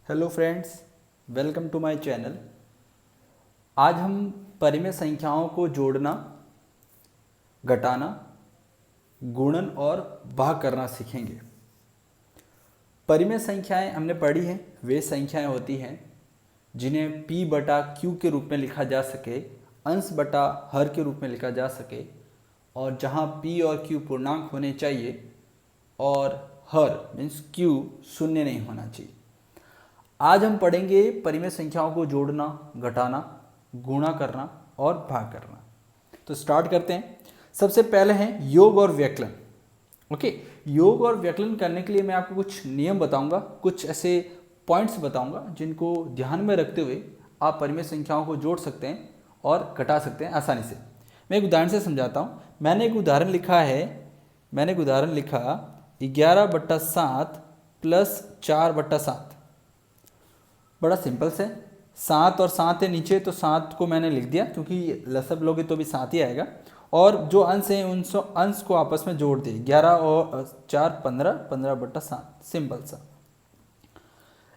Hello friends, welcome to my channel. आज हम परिमेय संख्याओं को जोड़ना, घटाना, गुणन और भाग करना सीखेंगे। परिमेय संख्याएं हमने पढ़ी हैं, वे संख्याएं होती हैं जिन्हें p बटा q के रूप में लिखा जा सके, अंश बटा हर के रूप में लिखा जा सके, और जहां p और q पूर्णांक होने चाहिए और हर मीन्स q शून्य नहीं होना चाहिए। आज हम पढ़ेंगे परिमेय संख्याओं को जोड़ना, घटाना, गुणा करना और भाग करना। तो स्टार्ट करते हैं। सबसे पहले है योग और व्यकलन। ओके, योग और व्यकलन करने के लिए मैं आपको कुछ नियम बताऊंगा, कुछ ऐसे पॉइंट्स बताऊंगा जिनको ध्यान में रखते हुए आप परिमेय संख्याओं को जोड़ सकते हैं और घटा सकते हैं आसानी से। मैं एक उदाहरण से समझाता हूँ। मैंने एक उदाहरण लिखा 11/7 प्लस 4/7। बड़ा सिंपल से 7 और 7 है नीचे, तो 7 को मैंने लिख दिया क्योंकि लसब लोगे तो भी 7 ही आएगा। और जो अंश है उन अंश को आपस में जोड़ दिए, 11 और 4 15, 15/7। सिंपल सा।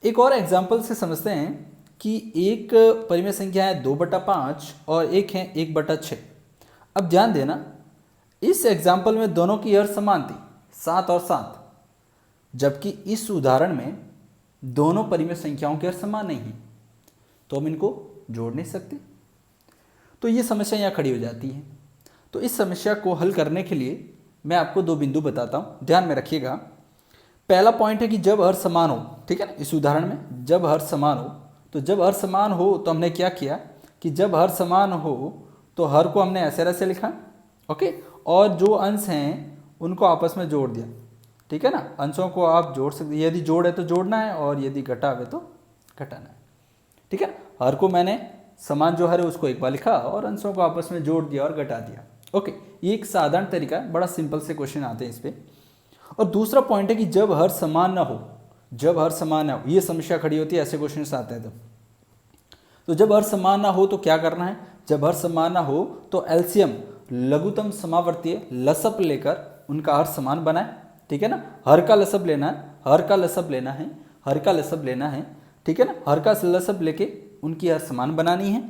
एक और एग्जाम्पल से समझते हैं कि एक परिमेय संख्या है 2/5 और एक है 1/6। अब ध्यान देना, इस एग्जाम्पल में दोनों की हर समान थी, 7 और 7, जबकि इस उदाहरण में दोनों परिमेय संख्याओं के हर समान नहीं है, तो हम इनको जोड़ नहीं सकते। तो ये समस्या यहाँ खड़ी हो जाती है। तो इस समस्या को हल करने के लिए मैं आपको दो बिंदु बताता हूँ, ध्यान में रखिएगा। पहला पॉइंट है कि जब हर समान हो, ठीक है ना, इस उदाहरण में जब हर समान हो, तो जब हर समान हो तो हमने क्या किया कि जब हर समान हो तो हर को हमने ऐसे लिखा, ओके, और जो अंश हैं उनको आपस में जोड़ दिया, ठीक है ना। अंशों को आप जोड़ सकते, यदि जोड़ है तो जोड़ना है और यदि घटाव है तो घटाना है, ठीक है। हर को मैंने समान जो हर है उसको एक बार लिखा और अंशों को आपस में जोड़ दिया और घटा दिया। ओके, ये एक साधारण तरीका है, बड़ा सिंपल से क्वेश्चन आते हैं इस पे। और दूसरा पॉइंट है कि जब हर समान ना हो, जब हर समान ना हो, ये समस्या खड़ी होती है, ऐसे क्वेश्चन आते हैं तो जब हर समान ना हो तो क्या करना है। जब हर समान ना हो तो एलसीएम, लघुत्तम समावर्तीय लसब लेकर उनका हर समान बनाए, ठीक है ना। हर का लसब लेना है, हर का लसब लेना है, हर का लसब लेना है, ठीक है ना। हर का लसब लेके उनकी हर समान बनानी है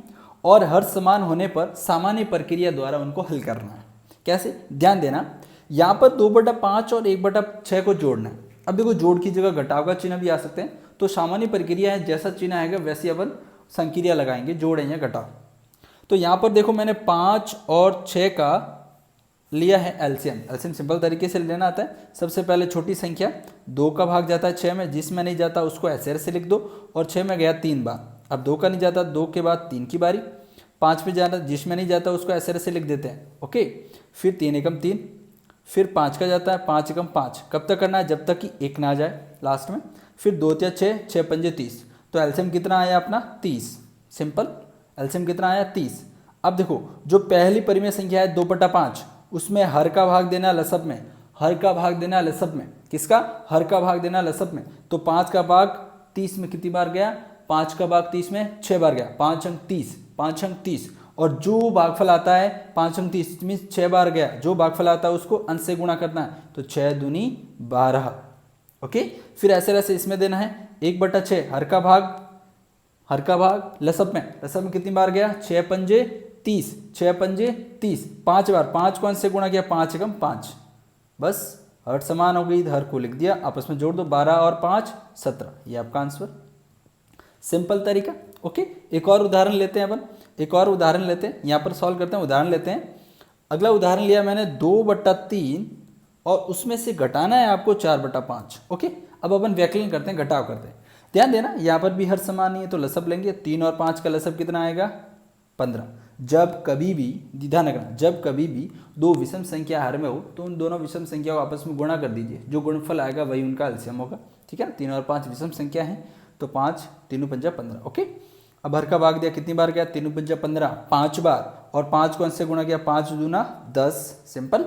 और हर समान होने पर सामान्य प्रक्रिया द्वारा उनको हल करना है। कैसे, ध्यान देना, यहाँ पर 2/5 और 1/6 को जोड़ना है। अब देखो, जोड़ की जगह घटाव का चिन्ह भी आ सकते हैं, तो सामान्य प्रक्रिया है, जैसा चिन्ह आएगा वैसे अपन संक्रिया लगाएंगे, जोड़ या घटाव। तो यहाँ पर देखो, मैंने 5 और 6 का लिया है एलसीएम। एलसीएम सिंपल तरीके से लेना आता है। सबसे पहले छोटी संख्या 2 का भाग जाता है 6 में, जिसमें नहीं जाता उसको ऐसे से लिख दो, और 6 में गया 3 बार। अब 2 का नहीं जाता, 2 के बाद 3 की बारी। 5 में जाता, जिसमें नहीं जाता उसको ऐसे से लिख देते हैं, ओके। फिर 3 एकम 3, फिर 5 का जाता है, 5 एकम 5। कब तक करना है, जब तक कि 1 ना आ जाए लास्ट में। फिर 2 या 6, 6 पंजे 30। तो एलसीएम कितना आया अपना, 30। सिंपल, एलसीएम कितना आया, 30। अब देखो, जो पहली परिमेय संख्या है 2/5, उसमें हर का भाग देना लसब में, हर का भाग देना लसब में। किसका, हर का भाग देना लसब में। तो 5 का भाग 30 में कितनी बार गया, 5 का भाग 30 में 6 बार गया, 5 अंक 30, 5 अंक 30। और जो भागफल आता है 5 अंक 30 में 6 बार गया, जो भागफल आता है उसको अंश से गुणा करना है, तो 6 दूनी 12, ओके। फिर ऐसे इसमें देना है 1/6, हर का भाग लसब में कितनी बार गया, 6 पंजे 30, 6 पंजे 30, 5 बार, 5 को अंश से गुणा किया, 5 एकम 5। बस हर समान हो गई, हर को लिख दिया, आपस में जोड़ दो, 12 और 5 17, ये आपका आंसर। सिंपल तरीका, ओके। एक और उदाहरण लेते हैं अपन, एक और उदाहरण लेते हैं, यहाँ पर सॉल्व करते हैं, उदाहरण लेते हैं। अगला उदाहरण लिया मैंने 2/3 और उसमें से घटाना है आपको 4/5, ओके। अब अपन व्यकलन करते हैं, घटाव करते हैं। ध्यान देना, यहाँ पर भी हर समान नहीं है, तो लसब लेंगे। 3 और 5 का लसब कितना आएगा, 15। जब कभी भी, ध्यान रखना, जब कभी भी दो विषम संख्या हर में हो तो उन दोनों विषम संख्या को आपस में गुणा कर दीजिए, जो गुणनफल आएगा वही उनका एलसीएम होगा, ठीक है। 3 और 5 विषम संख्या है, तो 5 3 पंजा 15, ओके। अब हर का भाग दिया, कितनी बार गया, 3 पंजा 15, 5 बार, और 5 को अंश से गुणा किया, 5 दूना 10, सिंपल।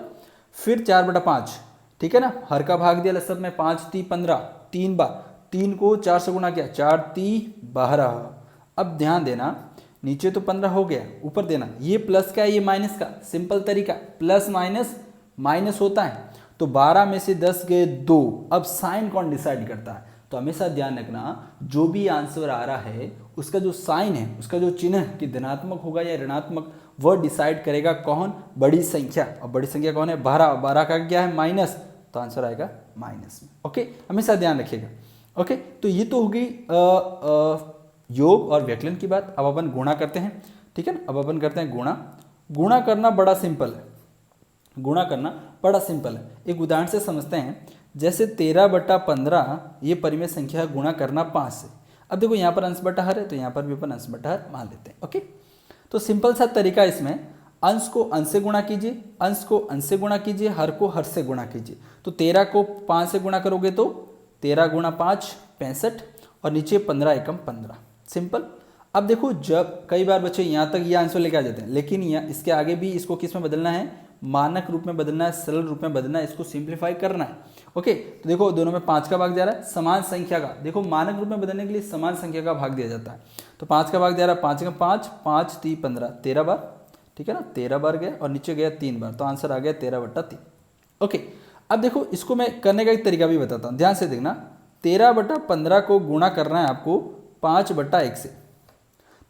फिर 4/5, ठीक है ना, हर का भाग दिया लसब में, 5 3 15, 3 बार, 3 को 4 से गुणा किया, 4 3 12। अब ध्यान देना, नीचे तो 15 हो गया, ऊपर देना, ये प्लस का है, ये माइनस का। सिंपल तरीका, प्लस माइनस माइनस होता है, तो 12 में से 10 गए 2। अब साइन कौन डिसाइड करता है, तो हमेशा ध्यान रखना जो भी आंसर आ रहा है उसका जो साइन है, उसका जो चिन्ह है कि धनात्मक होगा या ऋणात्मक, वह डिसाइड करेगा कौन, बड़ी संख्या। और बड़ी संख्या कौन है, 12। 12 का क्या है, माइनस, तो आंसर आएगा माइनस में। ओके, हमेशा ध्यान रखिएगा। ओके, तो ये तो हो गई योग और व्यकलन की बात। अब अपन गुणा करते हैं, ठीक है ना। अब अपन करते हैं गुणा। गुणा करना बड़ा सिंपल है, गुणा करना बड़ा सिंपल है। एक उदाहरण से समझते हैं, जैसे 13/15 ये परिमेय संख्या गुणा करना 5 से। अब देखो यहाँ पर अंश बटा हर है, तो यहाँ पर भी अपन अंश बटा हर मान लेते हैं। ओके, तो सिंपल सा तरीका इसमें, अंश को अंश से गुणा कीजिए, अंश को अंश से गुणा कीजिए, हर को हर से गुणा कीजिए। तो 13 को 5 से गुणा करोगे तो 13 गुणा 5 65, और नीचे 15 एकम 15, सिंपल। अब देखो, जब कई बार बच्चे यहाँ तक ये आंसर लेके आ जाते हैं, लेकिन यहाँ इसके आगे भी इसको किस में बदलना है, मानक रूप में बदलना है, सरल रूप में बदलना है, इसको सिंप्लीफाई करना है। ओके, तो देखो दोनों में 5 का भाग जा रहा है, समान संख्या का, देखो मानक रूप में बदलने के लिए समान संख्या का भाग दिया जाता है। तो 5 का भाग जा रहा है, 5 का 5, 5 3 15, 13 बार, ठीक है ना, 13 बार गया और नीचे गया 3 बार, तो आंसर आ गया 13/3। ओके, अब देखो इसको मैं करने का एक तरीका भी बताता हूँ, ध्यान से देखना। 13/15 को गुणा करना है आपको 5/1 से।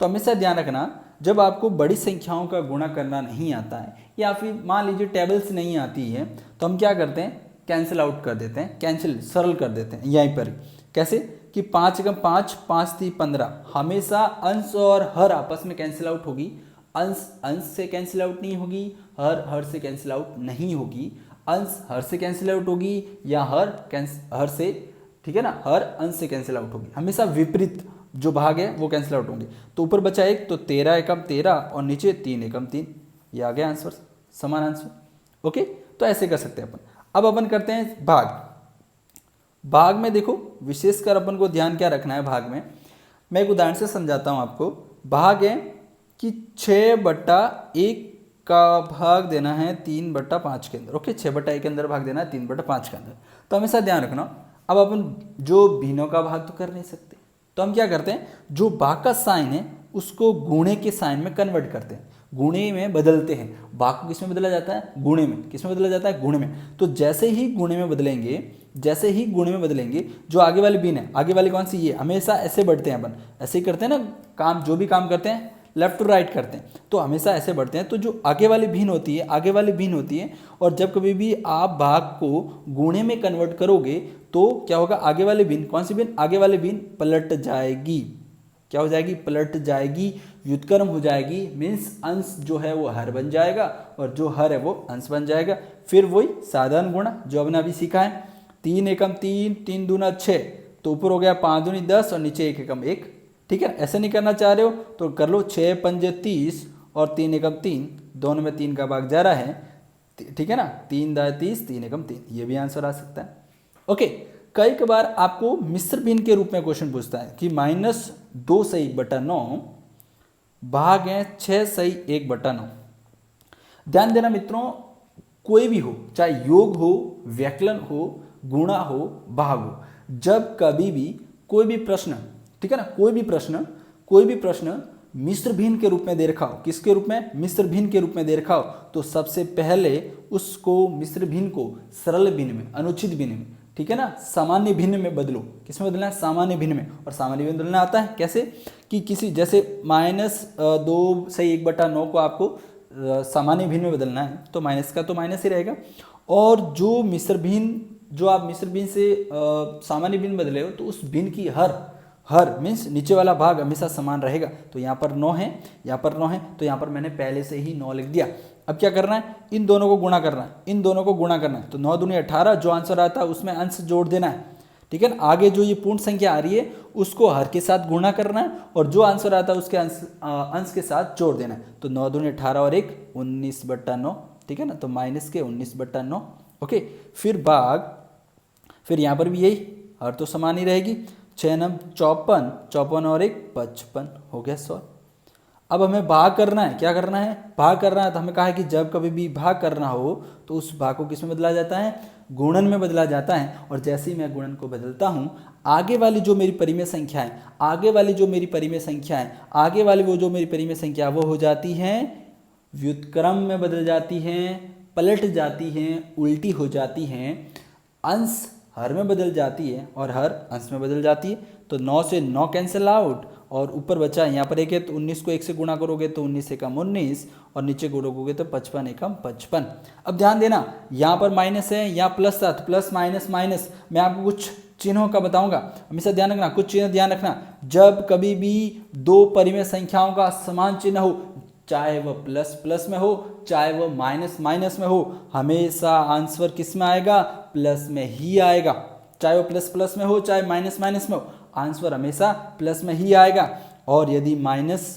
तो हमेशा ध्यान रखना, जब आपको बड़ी संख्याओं का गुणा करना नहीं आता है, या फिर मान लीजिए टेबल्स नहीं आती है, तो हम क्या करते हैं, कैंसिल आउट कर देते हैं, कैंसिल सरल कर देते हैं यहीं पर। कैसे कि 5 एकम 5, 5 3 15, हमेशा अंश और हर आपस में कैंसिल आउट होगी, अंश अंश से कैंसिल आउट नहीं होगी, हर हर से कैंसिल आउट नहीं होगी, अंश हर से कैंसिल आउट होगी, या हर से, ठीक है ना, हर अंश से कैंसिल आउट होगी। हमेशा विपरीत जो भाग है वो कैंसिल आउट होंगे। तो ऊपर बचा 1, तो 13 एकम 13 और नीचे 3 एकम 3, ये आ गया आंसर, समान आंसर। ओके, तो ऐसे कर सकते हैं अपन। अब अपन करते हैं भाग। भाग में देखो विशेषकर अपन को ध्यान क्या रखना है, भाग में मैं एक उदाहरण से समझाता हूं आपको। भाग है कि 6/1 का भाग देना है 3/5 के अंदर। ओके, 6/1 के अंदर भाग देना है 3/5 के अंदर। तो हमेशा ध्यान रखना, अब अपन जो भिन्नों का भाग तो कर नहीं सकते, तो हम क्या करते हैं, जो भाग का साइन है उसको गुणे के साइन में कन्वर्ट करते हैं, गुणे में बदलते हैं। भाग को किस में बदला जाता है, गुणे में। किस में बदला जाता है, गुणे में। तो जैसे ही गुणे में बदलेंगे, जैसे ही गुणे में बदलेंगे, जो आगे वाली भिन्न है, आगे वाली कौन सी, ये, हमेशा ऐसे बढ़ते हैं अपन, ऐसे ही करते हैं ना काम, जो भी काम करते हैं लेफ्ट टू राइट करते हैं, तो हमेशा ऐसे बढ़ते हैं। तो जो आगे वाली भिन्न होती है, आगे वाली भिन्न होती है, और जब कभी भी आप भाग को गुणे में कन्वर्ट करोगे तो क्या होगा, आगे वाली भिन्न, कौन सी भिन्न, आगे वाली भिन्न पलट जाएगी। क्या हो जाएगी, पलट जाएगी, व्युत्क्रम हो जाएगी। मीन्स अंश जो है वो हर बन जाएगा और जो हर है वो अंश बन जाएगा। फिर वही साधारण गुणा जो हमने अभी सीखा है, 3 एकम 3, 3 दूना 6, तो ऊपर हो गया 5 दूनी 10 और नीचे 1 एकम 1। ठीक है, ऐसे नहीं करना चाह रहे हो तो कर लो 6 पंजे 30 और 3 एकम 3, दोनों में 3 का भाग जा रहा है, ठीक है ना, 3 दाए 30, 3 एकम 3, ये भी आंसर आ सकता है। ओके, कई बार आपको मिश्र भिन्न के रूप में क्वेश्चन पूछता है कि -2 सही 1/9 भाग है 6 सही 1/9। ध्यान देना मित्रों, कोई भी हो, चाहे योग हो, व्यकलन हो, गुणा हो, भाग हो, जब कभी भी कोई भी प्रश्न, ठीक है ना, कोई भी प्रश्न मिश्र भिन्न के रूप में दे रखा हो, किसके रूप में, मिश्र भिन्न के रूप में दे रखा हो, तो सबसे पहले उसको मिश्र भिन्न को सरल भिन्न में, अनुचित भिन्न में, ठीक है ना, सामान्य भिन्न में बदलो। किसमें बदलना है, सामान्य भिन्न में। और सामान्य भिन्न बदलना आता है कैसे, कि किसी जैसे -2 सही 1/9 को आपको सामान्य भिन्न में बदलना है, तो माइनस का तो माइनस ही रहेगा। और जो मिश्र भिन्न, जो आप मिश्र भिन्न से सामान्य भिन्न बदले हो, तो उस भिन्न की हर मीन्स नीचे वाला भाग हमेशा समान रहेगा। तो यहाँ पर 9 है, यहाँ पर 9 है, तो यहाँ पर मैंने पहले से ही 9 लिख दिया। अब क्या करना है, इन दोनों को गुणा करना है, इन दोनों को गुणा करना है। तो 9 दूनी 18, जो आंसर आता है उसमें अंश जोड़ देना है, ठीक है ना। आगे जो ये पूर्ण संख्या आ रही है उसको हर के साथ गुणा करना है, और जो आंसर आता है उसके अंश के साथ जोड़ देना है। तो 9 दूनी 18 और 1 19/9, ठीक है ना, तो माइनस के 19/9। ओके, फिर भाग, फिर यहाँ पर भी यही, हर तो समान ही रहेगी, 6 9 54, 54 और 1 55, हो गया 100। अब हमें भाग करना है, क्या करना है, भाग करना है। तो हमें कहा है कि जब कभी भी भाग करना हो तो उस भाग को किस में बदला जाता है, गुणन में बदला जाता है। और जैसे ही मैं गुणन को बदलता हूँ, आगे वाली जो मेरी परिमेय संख्या है, आगे वाली जो मेरी परिमेय संख्या है, आगे वाली वो जो मेरी परिमेय संख्या वो हो जाती है, व्युत्क्रम में बदल जाती हैं, पलट जाती हैं, उल्टी हो जाती हैं। अंश हर में बदल जाती है और हर अंश में बदल जाती है। तो 9 से 9 कैंसिल आउट और ऊपर बचा यहाँ पर 1 है तो 19 को 1 से गुणा करोगे तो 19 एकम 19 और नीचे गुणोगे तो 55 एकम 55। अब ध्यान देना यहाँ पर माइनस है, यहाँ प्लस था, प्लस माइनस माइनस। मैं आपको कुछ चिन्हों का बताऊंगा, हमेशा ध्यान रखना, कुछ चिन्ह ध्यान रखना। जब कभी भी दो परिमेय संख्याओं का समान चिन्ह हो, चाहे वह प्लस प्लस में हो चाहे वह माइनस माइनस में हो, हमेशा आंसर किस में आएगा? प्लस में ही आएगा। चाहे वो प्लस प्लस में हो चाहे माइनस माइनस में हो, आंसर हमेशा प्लस में ही आएगा। और यदि माइनस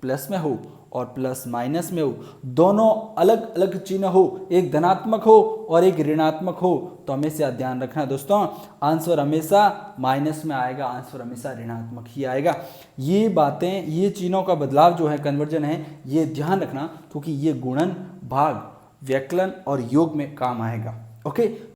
प्लस में हो और प्लस माइनस में हो, दोनों अलग अलग चिन्ह हो, एक धनात्मक हो और एक ऋणात्मक हो, तो हमेशा ध्यान रखना दोस्तों, आंसर हमेशा माइनस में आएगा, आंसर हमेशा ऋणात्मक ही आएगा। ये बातें, ये चिन्हों का बदलाव जो है, कन्वर्जन है, ये ध्यान रखना, क्योंकि ये गुणन, भाग, व्यकलन और योग में काम आएगा। ओके।